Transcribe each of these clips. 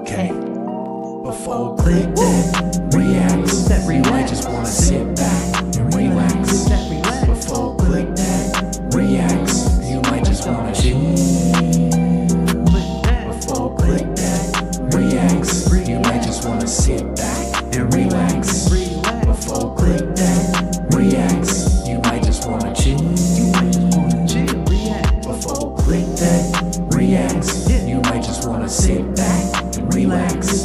Okay, before click that reacts, you might just wanna sit back and relax. Before click that reacts, you might just wanna chill. Before click that reacts, you might just wanna sit back and relax. Before click that reacts, you might just wanna chill. Before click that reacts, you might just wanna sit back and relax.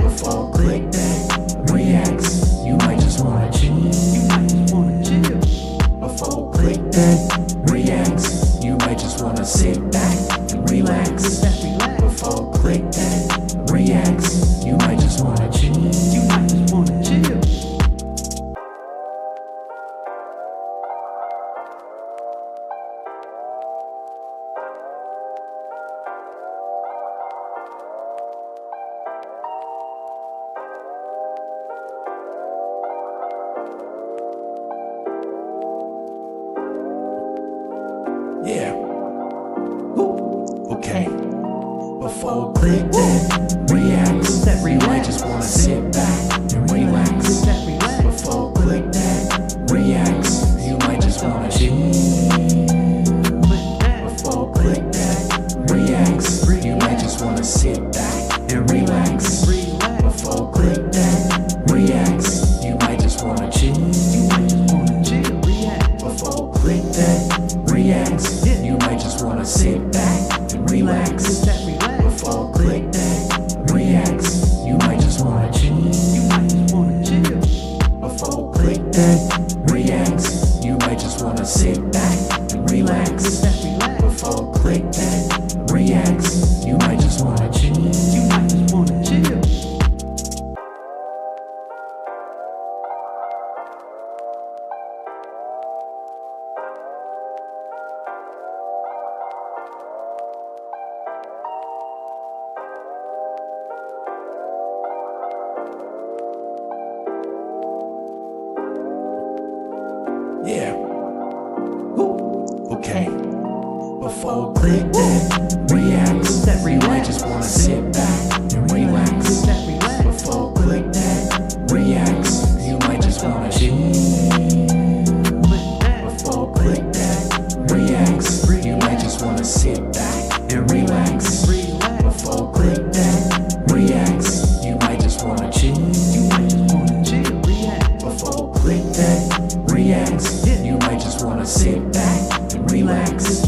Before click that reacts, you might just wanna chill. Before click that reacts, you might just wanna sit back and relax. Before click that reacts, you might just wanna chill. Yeah. Okay. Before click that reacts, you might just wanna sit back and relax. Before click that reacts, you might just wanna chill. Before click that reacts, you might just wanna sit back and relax. Before click that reacts, you might just wanna chill. Before click that reacts, you might just wanna sit back and relax. Before click that reacts, you might just wanna chill. Before click that reacts, you might just wanna sit back and relax. Before click that reacts, you might just wanna chill. Yeah. Okay. Before click that reacts, you might just wanna sit back and relax. Before click that reacts, you might just wanna chill. Before click that reacts, you might just wanna sit back and relax. Before click that reacts, you might just wanna chill. Before click that reacts, you might just wanna sit back and relax.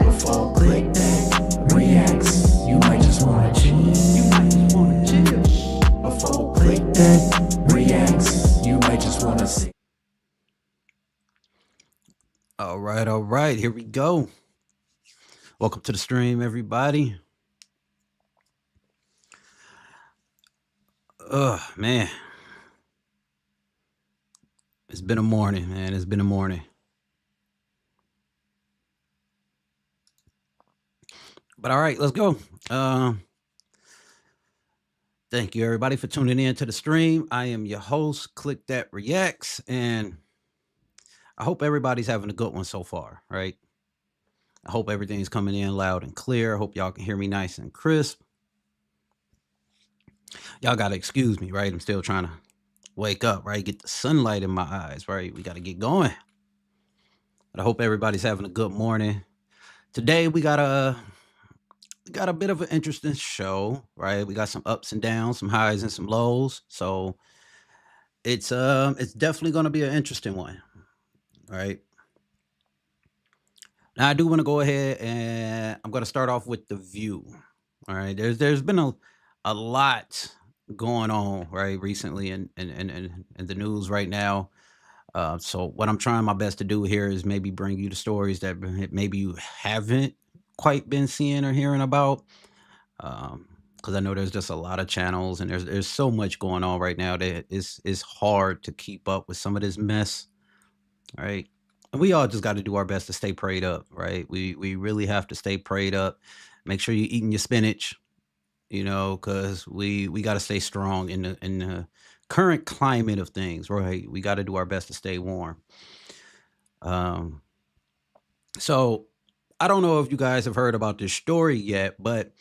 Before click that reacts, you might just wanna chill. Before click that reacts, you might just wanna sit. All right, here we go. Welcome to the stream, everybody. Man. It's been a morning, man. It's been a morning. But all right, let's go. Thank you, everybody, for tuning in to the stream. I am your host, ClickThatReacts, and I hope everybody's having a good one so far, right? I hope everything's coming in loud and clear. I hope y'all can hear me nice and crisp. Y'all got to excuse me, right? I'm still trying to wake up, right? Get the sunlight in my eyes, right? We got to get going. But I hope everybody's having a good morning. Today we got a bit of an interesting show, right? We got some ups and downs, some highs and some lows. So it's definitely going to be an interesting one, right? Now I do want to go ahead and I'm going to start off with the view. All right, there's been a lot going on, right, recently in the news right now. So what I'm trying my best to do here is maybe bring you the stories that maybe you haven't quite been seeing or hearing about. Because I know there's just a lot of channels and there's so much going on right now that it's hard to keep up with some of this mess, right? And we all just got to do our best to stay prayed up, right? We really have to stay prayed up. Make sure you're eating your spinach, because we got to stay strong in the current climate of things, right? We got to do our best to stay warm. So I don't know if you guys have heard about this story yet, but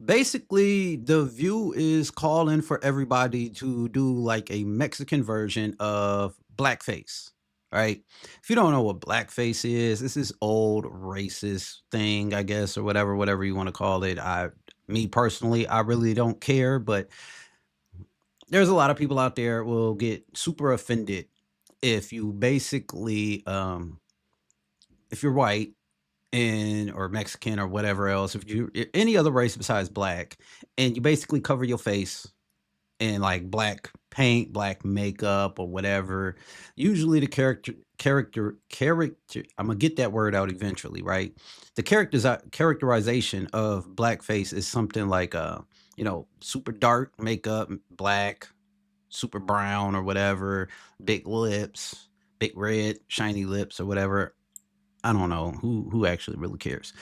Basically, The View is calling for everybody to do like a Mexican version of blackface, right? If you don't know what blackface is, this is old racist thing, I guess, or whatever you want to call it. Me personally, I really don't care, but there's a lot of people out there will get super offended if you basically, if you're white and or Mexican or whatever else, if you any other race besides black, and you basically cover your face in like black paint, black makeup, or whatever. Usually the character. I'm gonna get that word out eventually, right? The characterization of blackface is something like super dark makeup, black, super brown or whatever, big lips, big red, shiny lips or whatever. I don't know who actually really cares.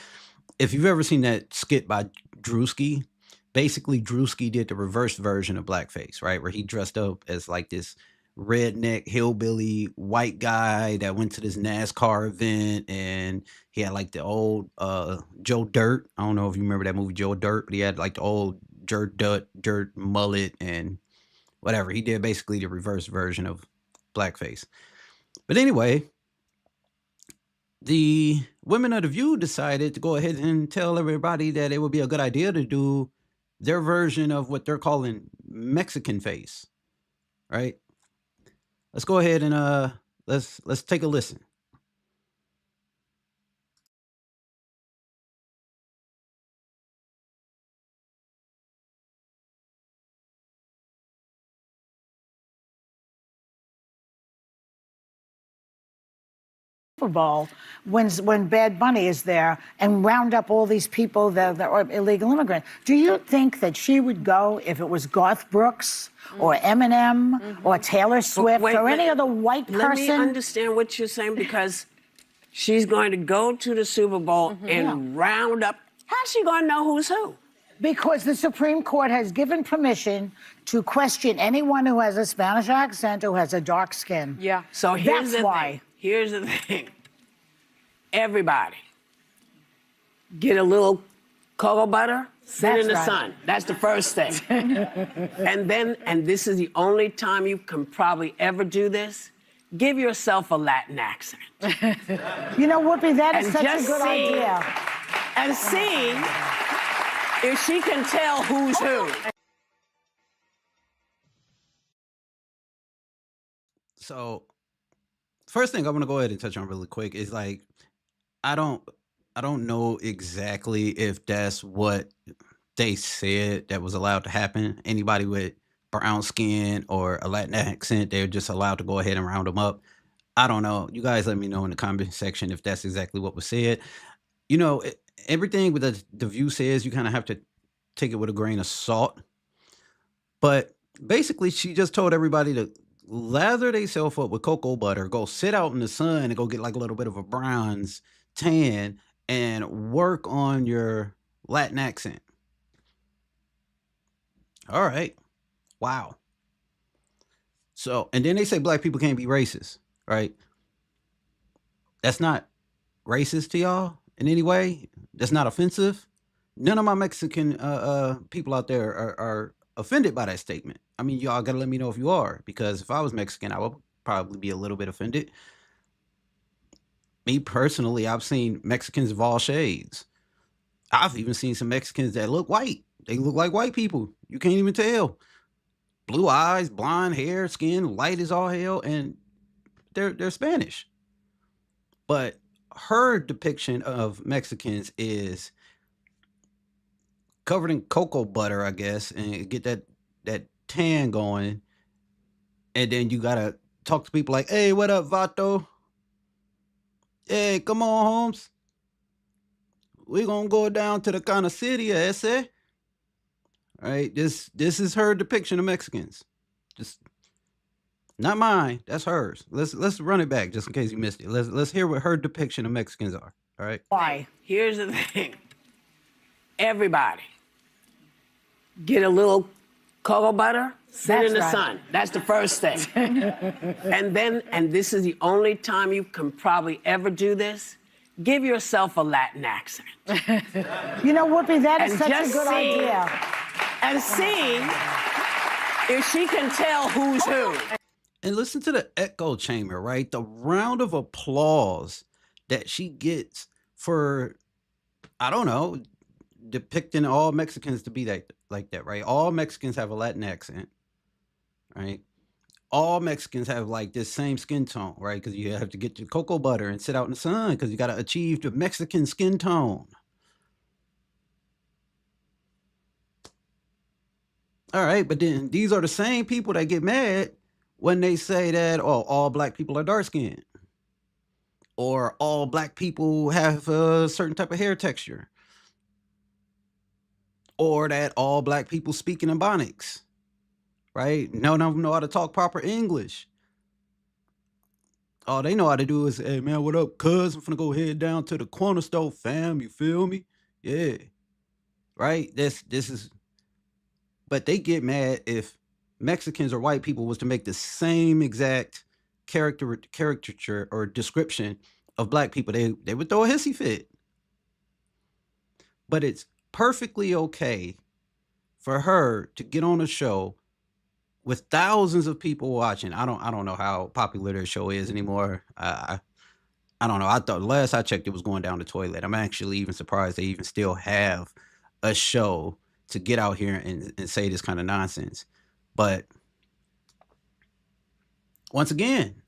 If you've ever seen that skit by Drewski, basically Drewski did the reverse version of blackface, right? Where he dressed up as like this redneck hillbilly white guy that went to this NASCAR event, and he had like the old Joe Dirt. I don't know if you remember that movie Joe Dirt, but he had like the old dirt mullet and whatever. He did basically the reverse version of blackface. But anyway, the women of the View decided to go ahead and tell everybody that it would be a good idea to do their version of what they're calling Mexican face, right? Let's go ahead and let's take a listen. Super Bowl when Bad Bunny is there and round up all these people that are illegal immigrants. Do you think that she would go if it was Garth Brooks or Eminem or Taylor Swift or any other white person? Let me understand what you're saying, because she's going to go to the Super Bowl and round up. How's she going to know who's who? Because the Supreme Court has given permission to question anyone who has a Spanish accent, who has a dark skin. Yeah. So here's That's the why. thing. Here's the thing. Everybody get a little cocoa butter, sit in the sun. That's the first thing. and this is the only time you can probably ever do this, give yourself a Latin accent. You know, Whoopi, that is And such a just good see- idea. And see if she can tell who's who. So, first thing I want to go ahead and touch on really quick is like I don't know exactly if that's what they said that was allowed to happen. Anybody with brown skin or a Latin accent, they're just allowed to go ahead and round them up. I don't know. You guys let me know in the comment section if that's exactly what was said. You know, everything with the View says, you kind of have to take it with a grain of salt. But basically, she just told everybody to lather themselves up with cocoa butter, go sit out in the sun and go get like a little bit of a bronze tan and work on your Latin accent. All right. Wow. So, and then they say black people can't be racist, right? That's not racist to y'all in any way. That's not offensive. None of my Mexican people out there are offended by that statement. I mean, y'all gotta let me know if you are, because if I was Mexican, I would probably be a little bit offended. Me personally, I've seen Mexicans of all shades. I've even seen some Mexicans that look white. They look like white people. You can't even tell. Blue eyes, blonde hair, skin, light as all hell, and they're Spanish. But her depiction of Mexicans is covered in cocoa butter, I guess, and get that tan going. And then you gotta talk to people like, "Hey, what up, Vato? Hey, come on, Holmes. We gonna go down to the kind of city, ese." All right, this is her depiction of Mexicans. Just not mine. That's hers. Let's run it back just in case you missed it. Let's hear what her depiction of Mexicans are. All right. Why? Here's the thing. Everybody get a little cocoa butter, sit in the sun. That's the first thing. and this is the only time you can probably ever do this, give yourself a Latin accent. You know, Whoopi, that is And such a just good see- idea. And see if she can tell who's who. And listen to the echo chamber, right? The round of applause that she gets for, I don't know, depicting all Mexicans to be like that, right? All Mexicans have a Latin accent, right? All Mexicans have like this same skin tone, right? Because you have to get your cocoa butter and sit out in the sun because you got to achieve the Mexican skin tone. All right, but then these are the same people that get mad when they say that, oh, all black people are dark skinned, or all black people have a certain type of hair texture, or that all black people speak in Ebonics, right? None of them know how to talk proper English. All they know how to do is, hey, man, what up, cuz? I'm finna go head down to the corner store, fam. You feel me? Yeah. Right? This is... But they get mad if Mexicans or white people was to make the same exact caricature or description of black people. They would throw a hissy fit. But it's perfectly okay for her to get on a show with thousands of people watching. I don't know how popular their show is anymore. I don't know. I thought last I checked it was going down the toilet. I'm actually even surprised they even still have a show to get out here and say this kind of nonsense. But once again,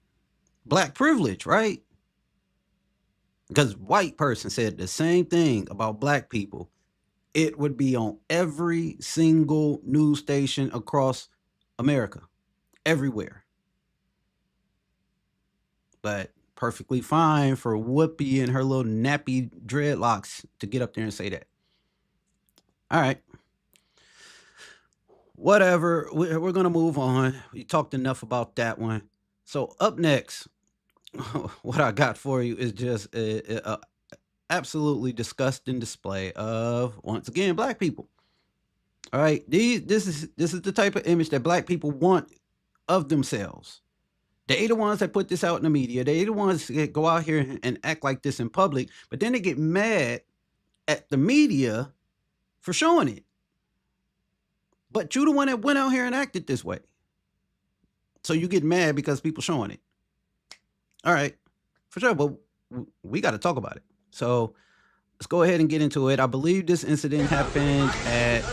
black privilege, right? Because white person said the same thing about black people, it would be on every single news station across America, everywhere. But perfectly fine for Whoopi and her little nappy dreadlocks to get up there and say that. All right. Whatever. We're going to move on. We talked enough about that one. So up next, what I got for you is just a absolutely disgusting display of, once again, black people. All right. This is the type of image that black people want of themselves. They the ones that put this out in the media. They the ones that go out here and act like this in public, but then they get mad at the media for showing it. But you the one that went out here and acted this way. So you get mad because people showing it. All right, for sure, but we got to talk about it. So let's go ahead and get into it. I believe this incident happened at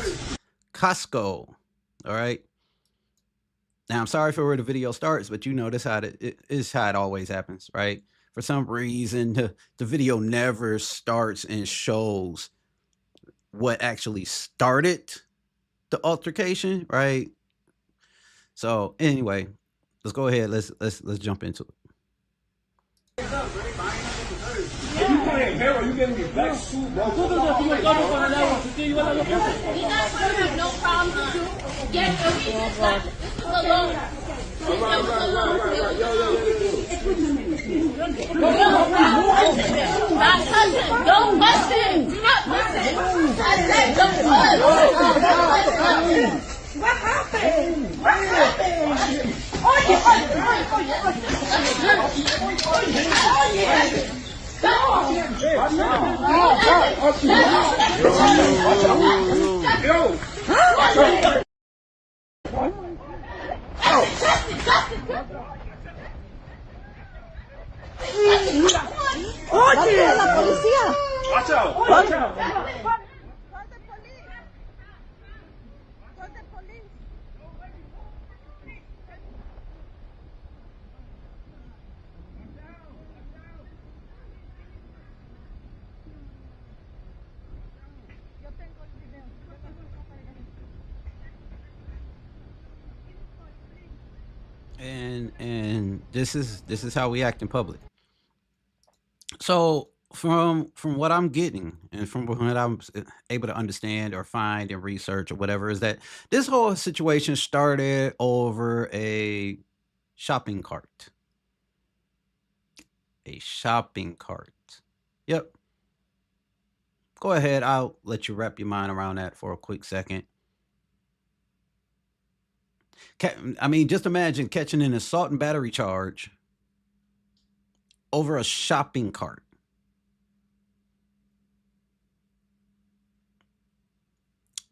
Costco. All right. Now, I'm sorry for where the video starts, but you know this how it is how it always happens, right? For some reason, the video never starts and shows what actually started the altercation, right? So anyway, let's go ahead. Let's jump into it. You playing hero, you getting me black suit, bro. You guys have no problem with you. Yes, alone. My cousin, don't listen. Do not listen. I said don't listen. What happened? What happened? Oh yeah. ¡Oye! ¡La policía! Watch out! Watch out! And this is how we act in public. So from what I'm getting and from what I'm able to understand or find and research or whatever, is that this whole situation started over a shopping cart. A shopping cart. Yep. Go ahead. I'll let you wrap your mind around that for a quick second. I mean, just imagine catching an assault and battery charge over a shopping cart.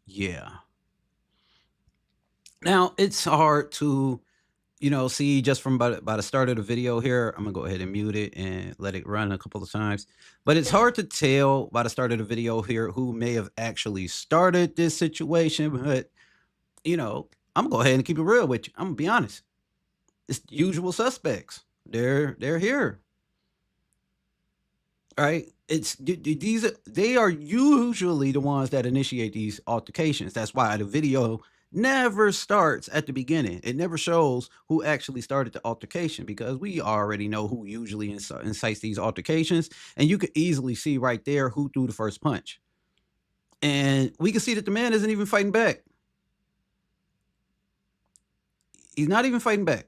Yeah. Now it's hard to, see just from by the start of the video here. I'm gonna go ahead and mute it and let it run a couple of times. But it's hard to tell by the start of the video here who may have actually started this situation. But I'm gonna go ahead and keep it real with you. I'm gonna be honest. It's the usual suspects. They're here. Right? They are usually the ones that initiate these altercations. That's why the video never starts at the beginning. It never shows who actually started the altercation, because we already know who usually incites these altercations, and you could easily see right there who threw the first punch. And we can see that the man isn't even fighting back. He's not even fighting back.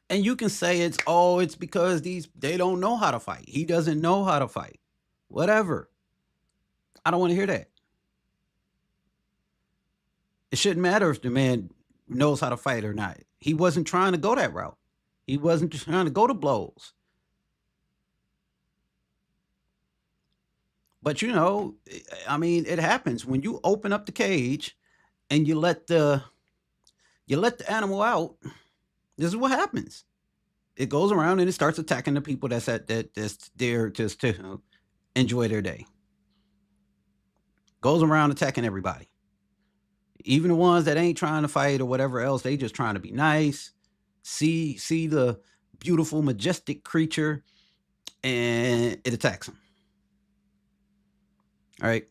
And you can say it's because they don't know how to fight. He doesn't know how to fight. Whatever. I don't want to hear that. It shouldn't matter if the man knows how to fight or not. He wasn't trying to go that route. He wasn't trying to go to blows. But it happens when you open up the cage and you let the animal out. This is what happens. It goes around and it starts attacking the people that's there just to enjoy their day. Goes around attacking everybody. Even the ones that ain't trying to fight or whatever else, they just trying to be nice. See the beautiful, majestic creature, and it attacks them. All right.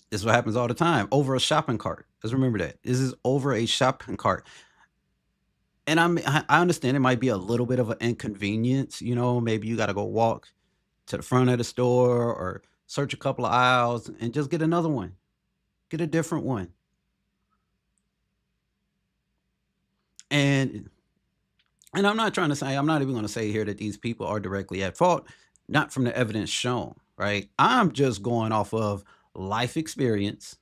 This is what happens all the time over a shopping cart. Let's remember that. This is over a shopping cart. And I understand it might be a little bit of an inconvenience. Maybe you got to go walk to the front of the store or search a couple of aisles and just get another one. Get a different one. And I'm not trying to say, I'm not even going to say here that these people are directly at fault, not from the evidence shown, right? I'm just going off of life experience,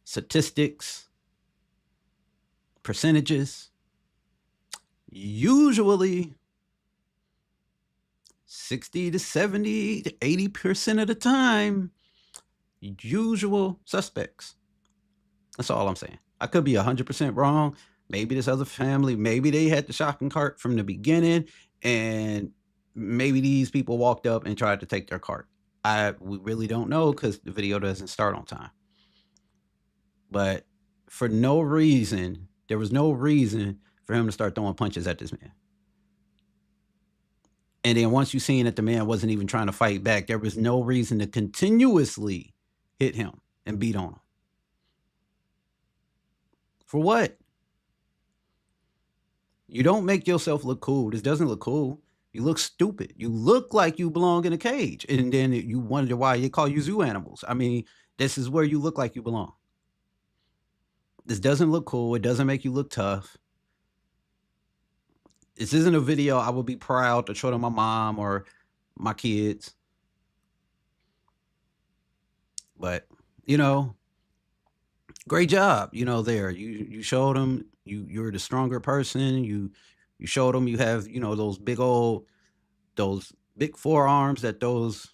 statistics, percentages. Usually 60 to 70 to 80% of the time, usual suspects. That's all I'm saying. I could be 100% wrong. Maybe this other family, maybe they had the shopping cart from the beginning, and maybe these people walked up and tried to take their cart. We really don't know because the video doesn't start on time. But for no reason, there was no reason for him to start throwing punches at this man. And then once you seen that the man wasn't even trying to fight back, there was no reason to continuously hit him and beat on him. For what? You don't make yourself look cool. This doesn't look cool. You look stupid. You look like you belong in a cage. And then you wonder why they call you zoo animals. I mean, this is where you look like you belong. This doesn't look cool. It doesn't make you look tough. This isn't a video I would be proud to show to my mom or my kids. But, great job, there. You showed them you're the stronger person. You showed them you have, those big forearms that those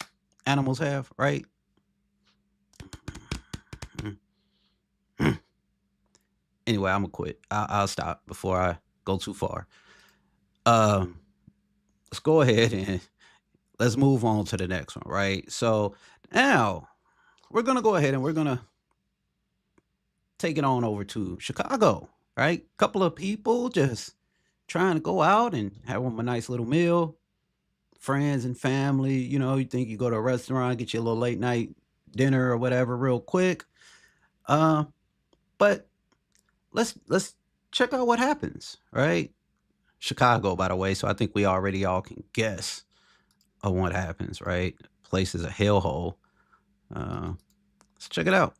animals have, right? Anyway, I'm gonna quit. I'll stop before I go too far. Let's go ahead and let's move on to the next one, right? So now we're gonna go ahead and we're gonna take it on over to Chicago, right? Couple of people just trying to go out and have a nice little meal, friends and family. You think you go to a restaurant, get you a little late night dinner or whatever real quick. But let's check out what happens, right? Chicago, by the way, so I think we already all can guess on what happens, right? Place is a hellhole. Let's check it out.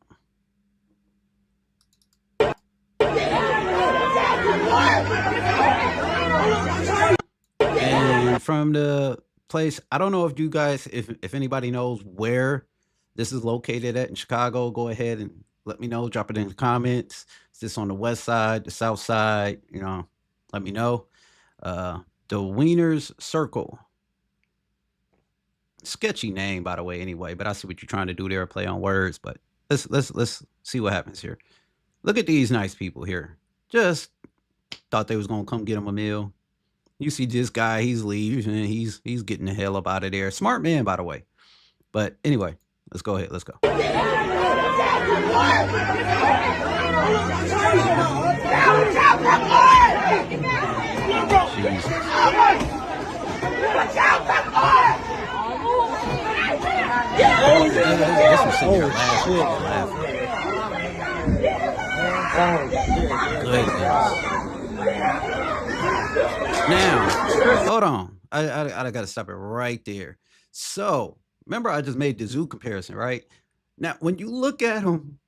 And from the place, I don't know if you guys, if anybody knows where this is located at in Chicago, go ahead and let me know. Drop it in the comments. Is this on the west side, the south side? Let me know. The Wieners Circle. Sketchy name, by the way, anyway, but I see what you're trying to do there, play on words. But let's see what happens here. Look at these nice people here. Just thought they was gonna come get him a meal. You see this guy, he's leaving, and he's getting the hell up out of there. Smart man, by the way. But anyway, let's go ahead. Let's go. This was sitting there laughing. Goodness. Now, hold on. I got to stop it right there. So, remember I just made the zoo comparison, right? Now, when you look at him,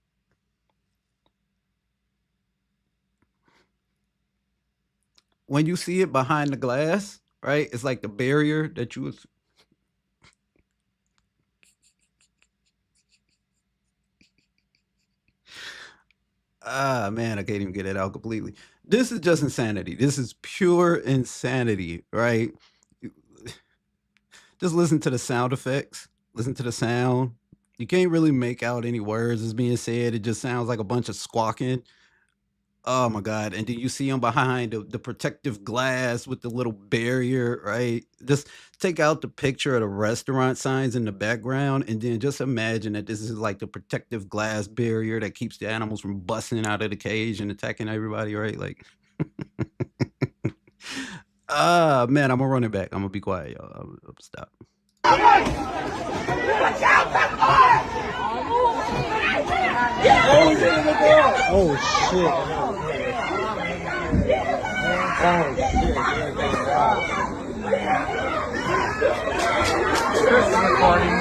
when you see it behind the glass, right? It's like the barrier that you was. Ah, man, I can't even get it out completely. This is just insanity. This is pure insanity, right? Just listen to the sound effects. Listen to the sound. You can't really make out any words as being said. It just sounds like a bunch of squawking. Oh my God. And then you see him behind the protective glass with the little barrier, right? Just take out the picture of the restaurant signs in the background and then just imagine that this is like the protective glass barrier that keeps the animals from busting out of the cage and attacking everybody, right? Like, ah, man, I'm gonna run it back. I'm gonna be quiet, y'all. I'm stop. Oh shit. Recording.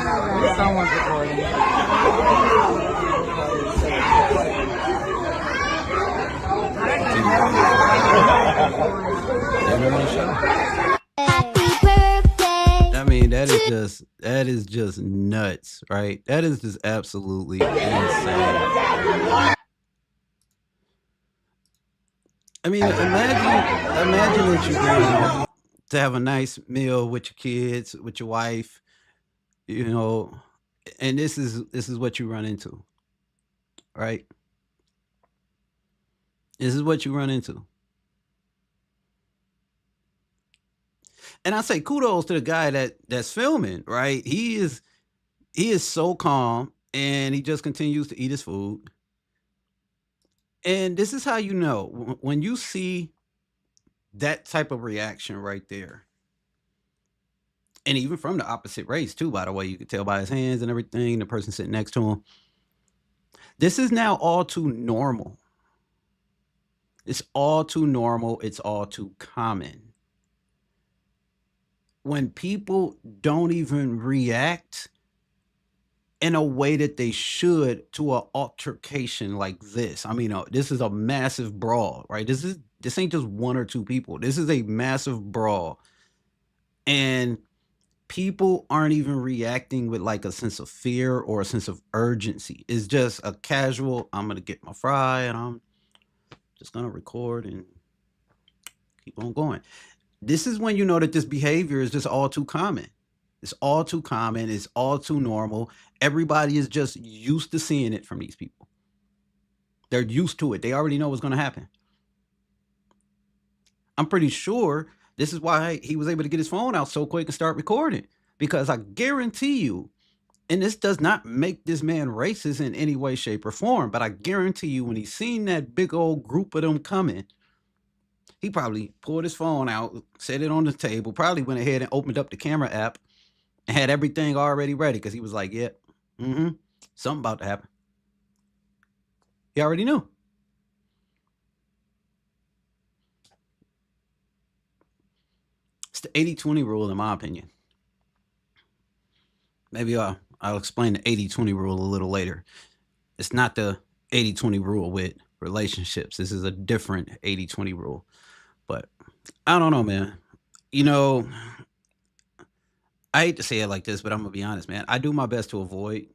Someone's recording. I mean, that is just nuts, right? That is just absolutely insane. I mean, imagine that you're going out to have a nice meal with your kids, with your wife, you know, and this is what you run into, right? This is what you run into. And I say kudos to the guy that's filming, right? He is so calm and he just continues to eat his food. And this is how you know when you see that type of reaction right there. And even from the opposite race too, by the way, you could tell by his hands and everything, the person sitting next to him. This is now all too normal. It's all too normal. It's all too common. When people don't even react in a way that they should to an altercation like this. I mean, this is a massive brawl, right? This ain't just one or two people. This is a massive brawl. And people aren't even reacting with like a sense of fear or a sense of urgency. It's just a casual, I'm going to get my fry and I'm just going to record and keep on going. This is when you know that this behavior is just all too common. It's all too common. It's all too normal. Everybody is just used to seeing it from these people. They're used to it. They already know what's going to happen. I'm pretty sure this is why he was able to get his phone out so quick and start recording. Because I guarantee you, and this does not make this man racist in any way, shape, or form, but I guarantee you when he seen that big old group of them coming, he probably pulled his phone out, set it on the table, probably went ahead and opened up the camera app and had everything already ready because he was like, yep, something about to happen. He already knew. It's the 80-20 rule, in my opinion. Maybe I'll explain the 80-20 rule a little later. It's not the 80-20 rule with relationships. This is a different 80-20 rule. But I don't know, man. You know, I hate to say it like this, but I'm going to be honest, man. I do my best to avoid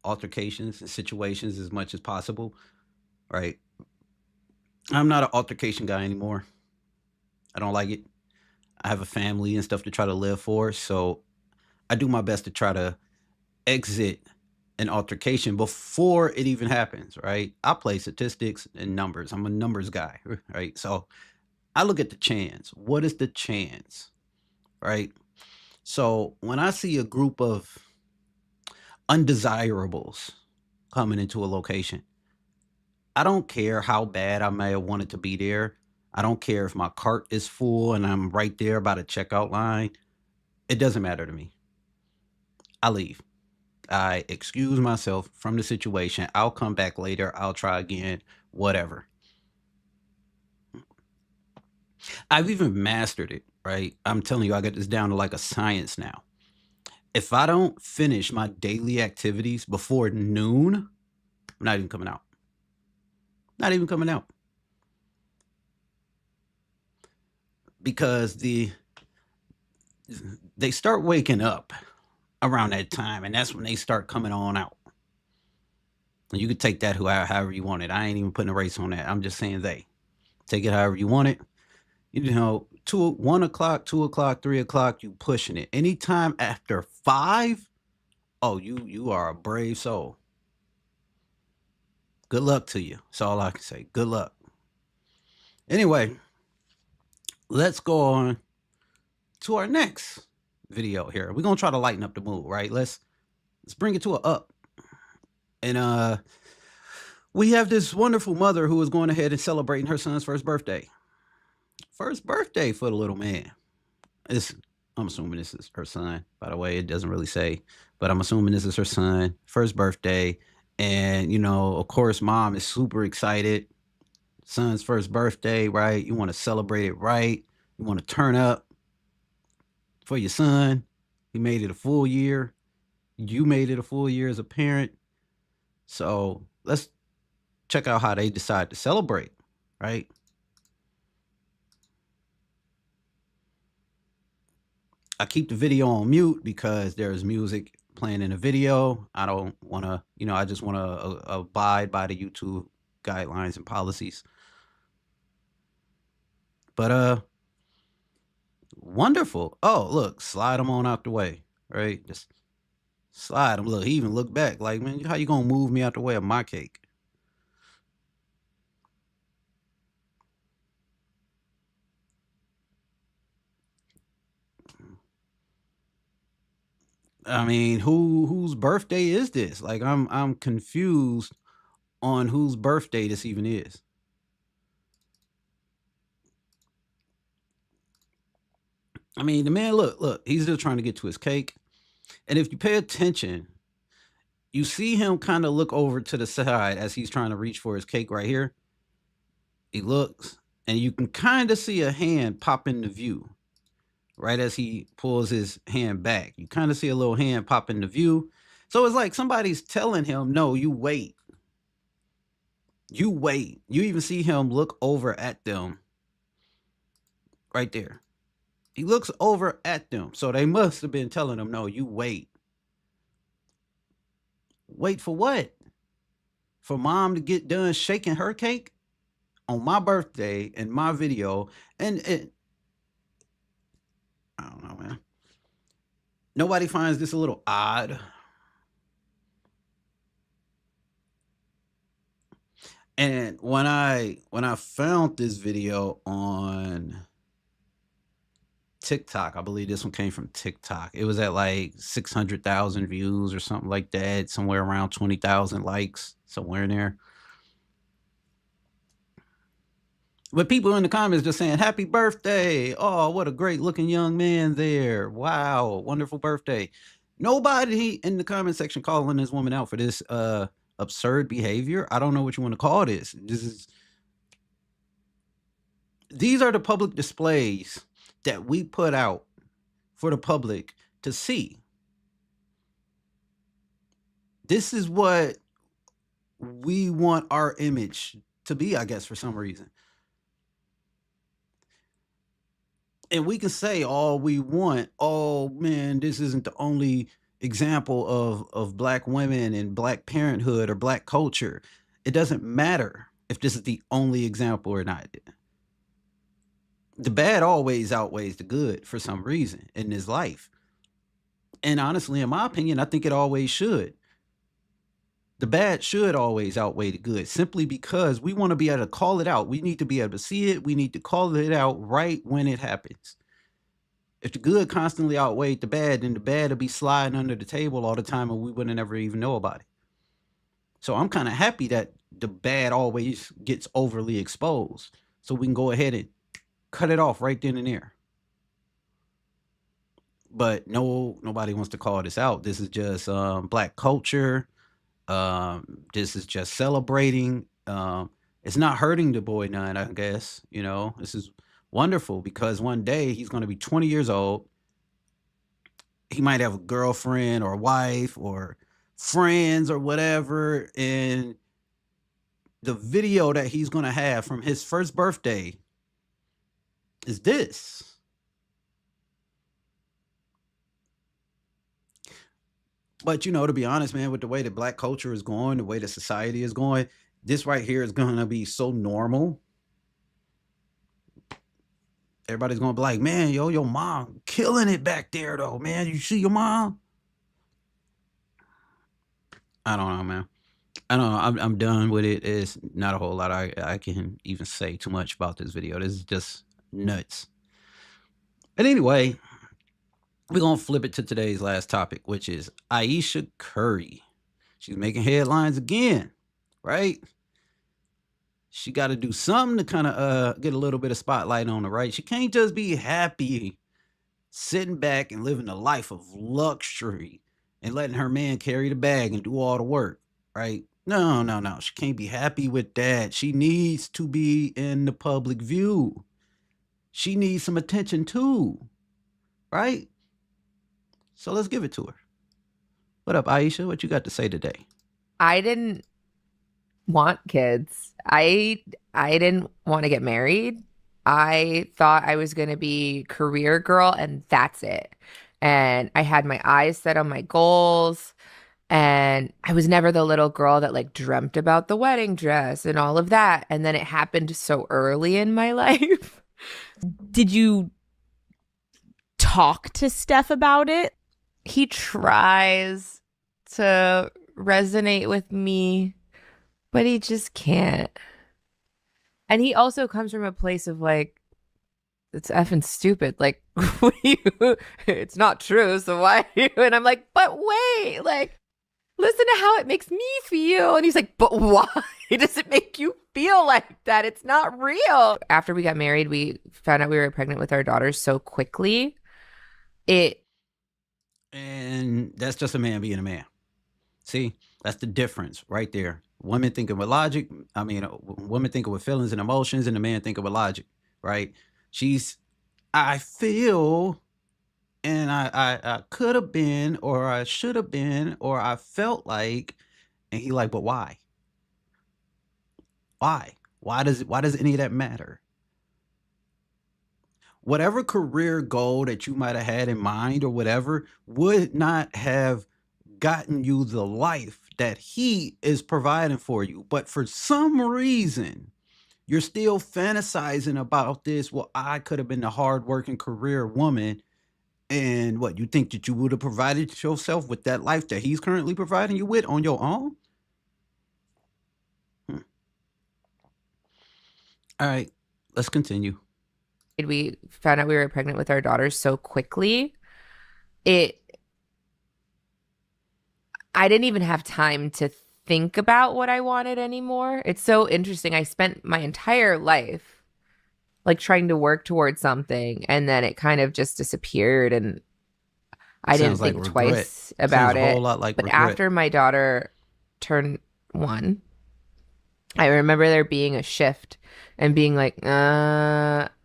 altercations and situations as much as possible, right? I'm not an altercation guy anymore. I don't like it. I have a family and stuff to try to live for, so I do my best to try to exit an altercation before it even happens, right? I play statistics and numbers. I'm a numbers guy, right? So I look at the chance. What is the chance, right? So when I see a group of undesirables coming into a location, I don't care how bad I may have wanted to be there. I don't care if my cart is full and I'm right there by the checkout line. It doesn't matter to me. I leave. I excuse myself from the situation. I'll come back later. I'll try again, whatever. I've even mastered it, right? I'm telling you, I got this down to like a science now. If I don't finish my daily activities before noon, I'm not even coming out. Not even coming out. Because they start waking up around that time, and that's when they start coming on out. And you could take that however you want it. I ain't even putting a race on that. I'm just saying they. Take it however you want it. You know, 1 o'clock, 2 o'clock, 3 o'clock, you pushing it. Anytime after 5, oh, you are a brave soul. Good luck to you. That's all I can say. Good luck. Anyway, let's go on to our next video here. We're gonna try to lighten up the mood, right? Let's bring it to a up. And we have this wonderful mother who is going ahead and celebrating her son's first birthday. First birthday for the little man. I'm assuming this is her son, by the way. It doesn't really say, but I'm assuming this is her son, first birthday. And, you know, of course, mom is super excited. Son's first birthday, right? You want to celebrate it right. You want to turn up for your son. He made it a full year. You made it a full year as a parent. So let's check out how they decide to celebrate, right? I keep the video on mute because there's music playing in the video. I don't want to, you know, I just want to abide by the YouTube guidelines and policies. But wonderful. Oh, look, slide them on out the way, right? Just slide them. Look, he even looked back like, man, how you gonna move me out the way of my cake? I mean, whose birthday is this? Like, I'm confused on whose birthday this even is. I mean, the man, look, he's just trying to get to his cake. And if you pay attention, you see him kind of look over to the side as he's trying to reach for his cake right here. He looks, and you can kind of see a hand pop in the view right as he pulls his hand back. You kind of see a little hand pop in the view. So it's like somebody's telling him, no, you wait. You wait. You even see him look over at them right there. He looks over at them. So they must have been telling him, no, you wait. Wait for what? For mom to get done shaking her cake on my birthday and my video. And I don't know, man. Nobody finds this a little odd. And when I found this video on TikTok, I believe this one came from TikTok. It was at like 600,000 views or something like that, somewhere around 20,000 likes, somewhere in there. But people in the comments just saying, happy birthday. Oh, what a great looking young man there. Wow, wonderful birthday. Nobody in the comment section calling this woman out for this absurd behavior. I don't know what you want to call this. These are the public displays that we put out for the public to see. This is what we want our image to be, I guess, for some reason. And we can say all we want. Oh man, this isn't the only example of black women and black parenthood or black culture. It doesn't matter if this is the only example or not. The bad always outweighs the good for some reason in this life. And honestly, in my opinion, I think it always should. The bad should always outweigh the good, simply because we want to be able to call it out. We need to be able to see it. We need to call it out right when it happens. If the good constantly outweighed the bad, then the bad would be sliding under the table all the time and we wouldn't ever even know about it. So I'm kind of happy that the bad always gets overly exposed. So we can go ahead and cut it off right then and there. But nobody wants to call this out. This is just Black culture. This is just celebrating. It's not hurting the boy none, I guess. This is wonderful because one day he's going to be 20 years old. He might have a girlfriend or a wife or friends or whatever. And the video that he's going to have from his first birthday is this. But, to be honest, man, with the way that Black culture is going, the way that society is going, this right here is going to be so normal. Everybody's going to be like, man, your mom killing it back there, though, man. You see your mom? I don't know, man. I don't know. I'm done with it. It's not a whole lot I can even say too much about this video. This is just nuts. But anyway, we're going to flip it to today's last topic, which is Ayesha Curry. She's making headlines again, right? She got to do something to kind of get a little bit of spotlight on her, right? She can't just be happy sitting back and living a life of luxury and letting her man carry the bag and do all the work, right? No. She can't be happy with that. She needs to be in the public view. She needs some attention too, right? So let's give it to her. What up, Ayesha? What you got to say today? I didn't want kids. I didn't want to get married. I thought I was going to be career girl and that's it. And I had my eyes set on my goals. And I was never the little girl that dreamt about the wedding dress and all of that. And then it happened so early in my life. Did you talk to Steph about it? He tries to resonate with me, but he just can't. And he also comes from a place of it's effing stupid. What are you? It's not true. So why are you? And I'm like, but wait, listen to how it makes me feel. And he's like, but why does it make you feel like that? It's not real. After we got married, we found out we were pregnant with our daughters so quickly. And that's just a man being a man. See, that's the difference right there. Women thinking with logic. Women thinking with feelings and emotions, and the man thinking with logic, right? I feel, and I could have been, or I should have been, or I felt like, and he like, but why? Why does any of that matter? Whatever career goal that you might have had in mind or whatever would not have gotten you the life that he is providing for you. But for some reason, you're still fantasizing about this. Well, I could have been the hardworking career woman. And what, you think that you would have provided yourself with that life that he's currently providing you with on your own? All right, let's continue. We found out we were pregnant with our daughters so quickly. I didn't even have time to think about what I wanted anymore. It's so interesting. I spent my entire life trying to work towards something, and then it kind of just disappeared, and I didn't think twice about it. A whole lot like but regret. After my daughter turned 1, I remember there being a shift and being like,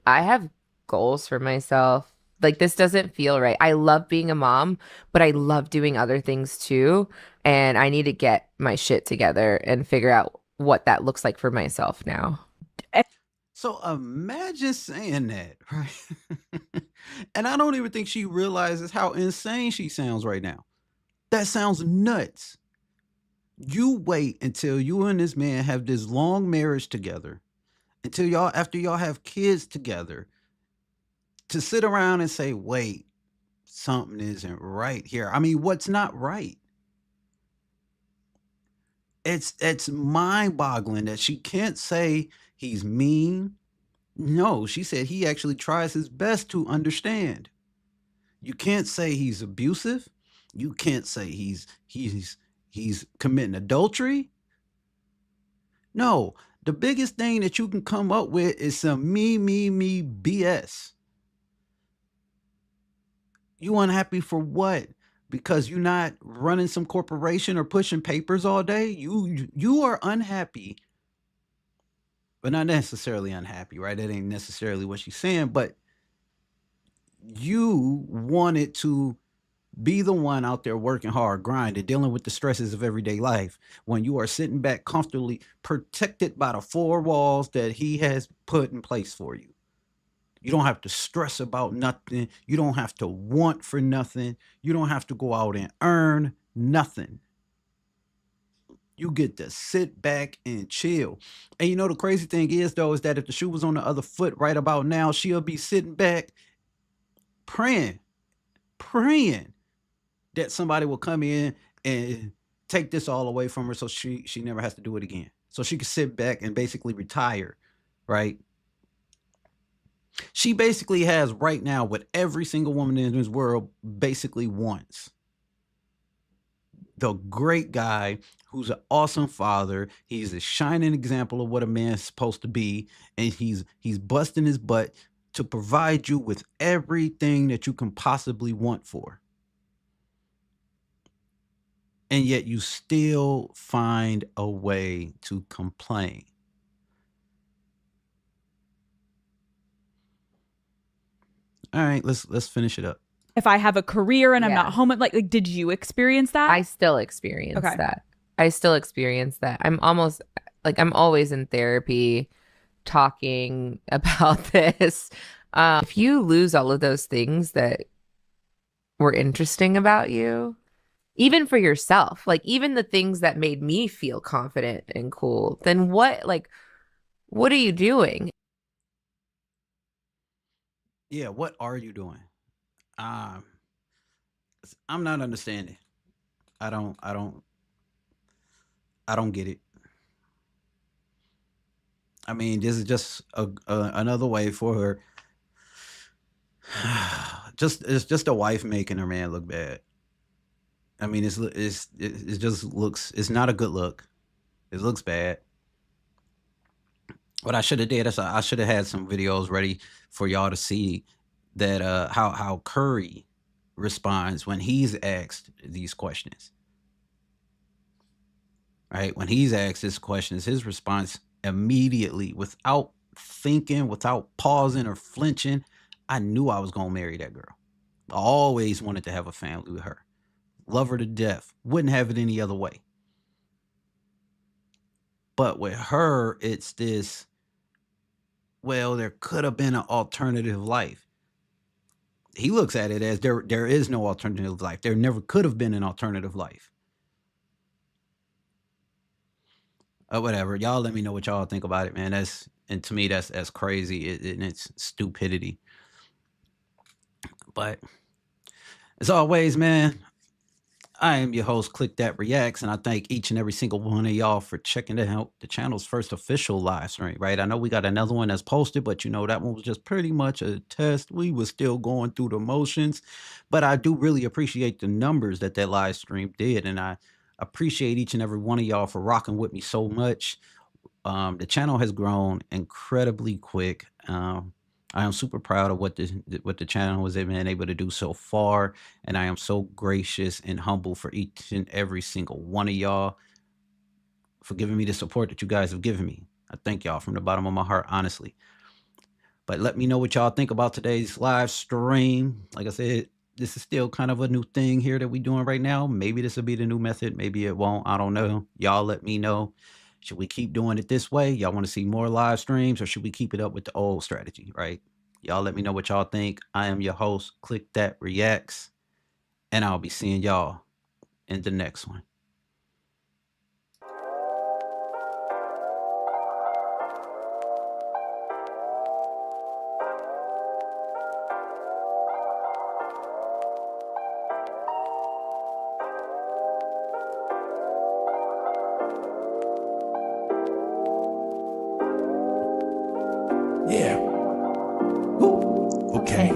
I have goals for myself. This doesn't feel right. I love being a mom, but I love doing other things too. And I need to get my shit together and figure out what that looks like for myself now. So imagine saying that, right? And I don't even think she realizes how insane she sounds right now. That sounds nuts. You wait until you and this man have this long marriage together, after y'all have kids together, to sit around and say, wait, something isn't right here. I mean, what's not right? It's mind-boggling that she can't say he's mean. No, she said he actually tries his best to understand. You can't say he's abusive. You can't say he's committing adultery. No, the biggest thing that you can come up with is some me BS. You unhappy for what? Because you're not running some corporation or pushing papers all day? You are unhappy. But not necessarily unhappy, right? That ain't necessarily what she's saying, but you wanted to be the one out there working hard, grinding, dealing with the stresses of everyday life when you are sitting back comfortably protected by the four walls that he has put in place for you. You don't have to stress about nothing. You don't have to want for nothing. You don't have to go out and earn nothing. You get to sit back and chill. And you know, the crazy thing is, though, is that if the shoe was on the other foot right about now, she'll be sitting back praying that somebody will come in and take this all away from her so she never has to do it again. So she can sit back and basically retire, right? She basically has right now what every single woman in this world basically wants. The great guy who's an awesome father. He's a shining example of what a man's supposed to be. And he's busting his butt to provide you with everything that you can possibly want for. And yet you still find a way to complain. All right, let's finish it up. If I have a career and I'm Yeah. not home, like did you experience that? I still experience Okay. that. I still experience that. I'm always in therapy talking about this. If you lose all of those things that were interesting about you, even for yourself, like even the things that made me feel confident and cool, then what are you doing? Yeah, what are you doing? I'm not understanding. I don't get it. I mean, this is just another way for her. It's just a wife making her man look bad. I mean, it just looks. It's not a good look. It looks bad. What I should have did is I should have had some videos ready for y'all to see that how Curry responds when he's asked these questions. Right? When he's asked this questions, his response immediately, without thinking, without pausing or flinching, I knew I was gonna marry that girl. I always wanted to have a family with her. Love her to death. Wouldn't have it any other way. But with her, it's this, well, there could have been an alternative life. He looks at it as there is no alternative life. There never could have been an alternative life. Whatever. Y'all let me know what y'all think about it, man. And to me, that's crazy. And it's stupidity. But as always, man, I am your host, ClickThatReacts, and I thank each and every single one of y'all for checking out the channel's first official live stream, right? I know we got another one that's posted, but you know, that one was just pretty much a test. We were still going through the motions, but I do really appreciate the numbers that live stream did, and I appreciate each and every one of y'all for rocking with me so much. The channel has grown incredibly quick. I am super proud of what the channel has been able to do so far, and I am so gracious and humble for each and every single one of y'all for giving me the support that you guys have given me. I thank y'all from the bottom of my heart, honestly. But let me know what y'all think about today's live stream. Like I said, this is still kind of a new thing here that we're doing right now. Maybe this will be the new method. Maybe it won't. I don't know. Y'all let me know. Should we keep doing it this way? Y'all want to see more live streams, or should we keep it up with the old strategy, right? Y'all let me know what y'all think. I am your host, ClickThatReacts, and I'll be seeing y'all in the next one. Yeah. Woo. Okay.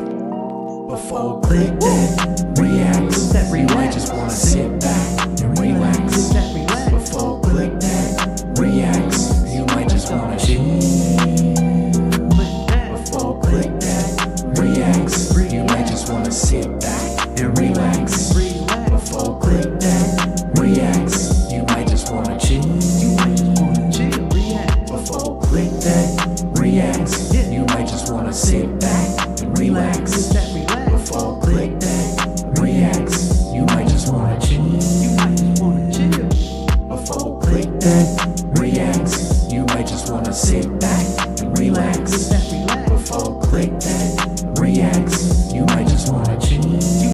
Before click that reacts, you might just wanna sit back and relax. Before click that reacts, you might just wanna chill. Before click that reacts, you might just wanna sit back and relax. Before click that reacts, you might just wanna chill. Before click that reacts, you might just wanna sit back and relax. Before click that reacts, you might just wanna chill. Before click that reacts, you might just wanna sit back and relax. Before click that